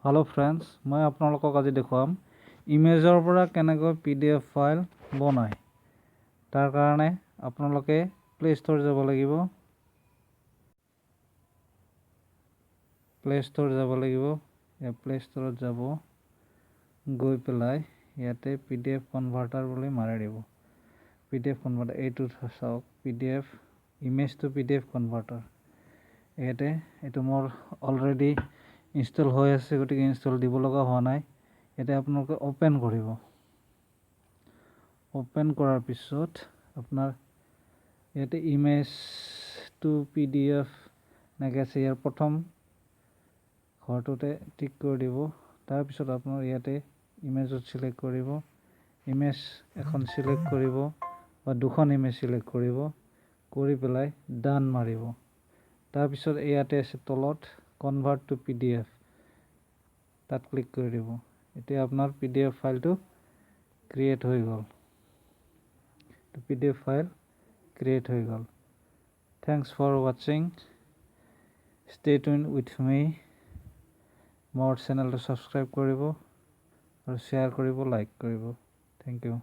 hello friends मैं आपनालोকক আজি দেখুৱাম ইমেজৰ পৰা কেনেকৈ পিডিএফ ফাইল বনায় তাৰ কাৰণে আপোনালোকে প্লে ষ্ট'ৰ যাব লাগিব या প্লে ষ্ট'ৰত যাব গৈ পেলাই ইয়াতে পিডিএফ কনভাৰ্টাৰ বুলি মাৰি দিব পিডিএফ কনভাৰ্টাৰ এইটো চাওক PDF image to PDF converter ইয়াতে এইটো মোৰ অলৰেডি ইনষ্টল হৈ আছে গতিকে ইনষ্টল দিব লগা হোৱা নাই ইয়াতে আপোনালোকে ওপেন কৰিব ওপেন কৰাৰ পিছত আপোনাৰ ইয়াতে ইমেজ টু পিডিএফ নেকে আছে ইয়াৰ প্ৰথম ঘৰটোতে টিক কৰি দিব তাৰ পিছত আপোনাৰ ইয়াতে ইমেজত সিলেক্ট কৰিব ইমেজ এখন সিলেক্ট কৰিব বা দুখন ইমেজ সিলেক্ট কৰিব কৰি পেলাই ডান মাৰিব তাৰ পিছত ইয়াতে আছে তলত কনভাৰ্ট টু পিডিএফ তাত ক্লিক কৰি দিব এতিয়া আপোনাৰ পিডিএফ ফাইলটো ক্ৰিয়েট হৈ গ'ল পিডিএফ ফাইল ক্ৰিয়েট হৈ গ'ল thanks for watching stay tune with me মোৰ চেনেলটো সাবস্ক্ৰাইব কৰিব আৰু শ্বেয়াৰ কৰিব লাইক কৰিব থ্যাংক ইউ